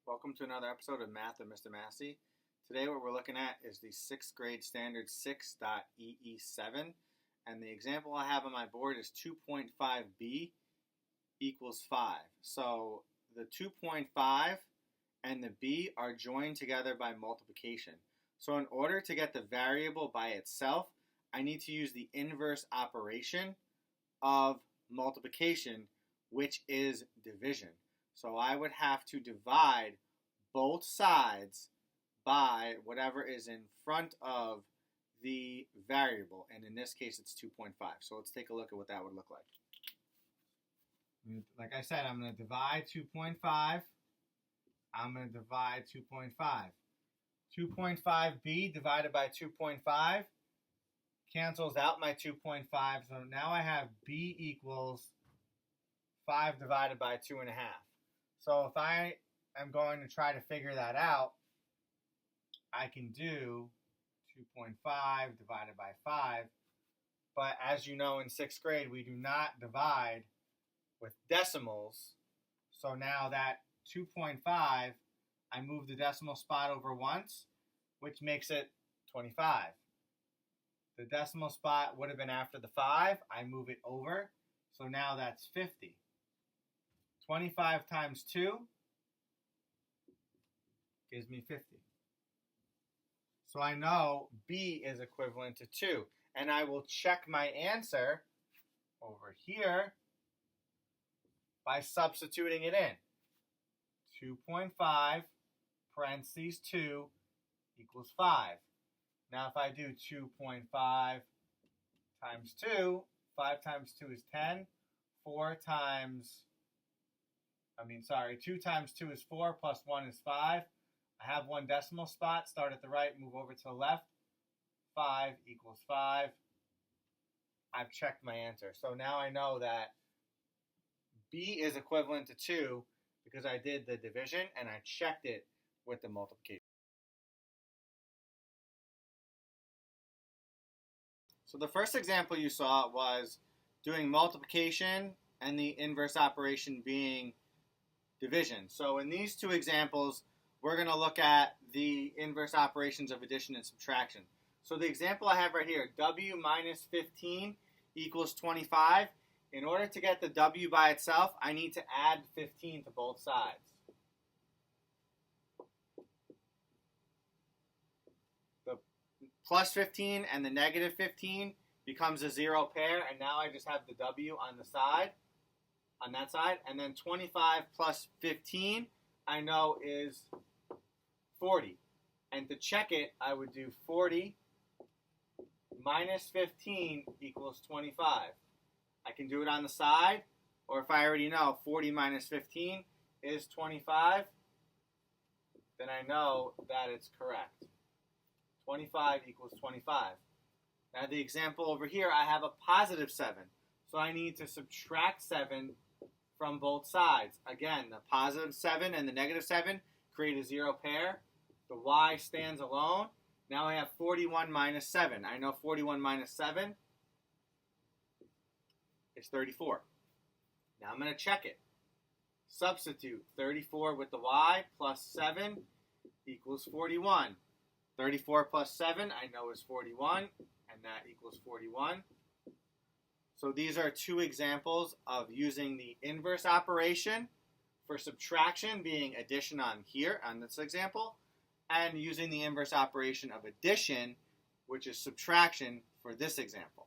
Welcome to another episode of Math with Mr. Massey. Today what we're looking at is the 6th grade standard 6.EE.7, and the example I have on my board is 2.5b equals 5. So the 2.5 and the b are joined together by multiplication. So in order to get the variable by itself, I need to use the inverse operation of multiplication, which is division. So I would have to divide both sides by whatever is in front of the variable, and in this case it's 2.5. So let's take a look at what that would look like. Like I said, I'm going to divide 2.5. I'm going to divide 2.5. 2.5b divided by 2.5 cancels out my 2.5, so now I have b equals 5 divided by 2.5. So if I am going to try to figure that out, I can do 2.5 divided by 5. But as you know, in 6th grade, we do not divide with decimals. So now that 2.5, I move the decimal spot over once, which makes it 25. The decimal spot would have been after the 5. I move it over. So now that's 50. 25 times 2 gives me 50. So I know b is equivalent to 2. And I will check my answer over here by substituting it in. 2.5 parentheses 2 equals 5. Now if I do 2.5 times 2, 5 times 2 is 10. 2 times 2 is 4, plus 1 is 5. I have one decimal spot, start at the right, move over to the left. 5 equals 5. I've checked my answer. So now I know that b is equivalent to 2 because I did the division and I checked it with the multiplication. So the first example you saw was doing multiplication and the inverse operation being division. So in these two examples, we're going to look at the inverse operations of addition and subtraction. So the example I have right here, w minus 15 equals 25. In order to get the w by itself, I need to add 15 to both sides. The plus 15 and the negative 15 becomes a 0 pair, and now I just have the w on the side. On that side, and then 25 plus 15 I know is 40, and to check it I would do 40 minus 15 equals 25. I can do it on the side, or if I already know 40 minus 15 is 25, then I know that it's correct. 25 equals 25. Now the example over here, I have a positive 7, so I need to subtract 7 from both sides. Again, the positive 7 and the negative 7 create a 0 pair. The y stands alone. Now I have 41 minus 7. I know 41 minus 7 is 34. Now I'm going to check it. Substitute 34 with the y plus 7 equals 41. 34 plus 7 I know is 41, and that equals 41. So these are two examples of using the inverse operation for subtraction, being addition on here on this example, and using the inverse operation of addition, which is subtraction, for this example.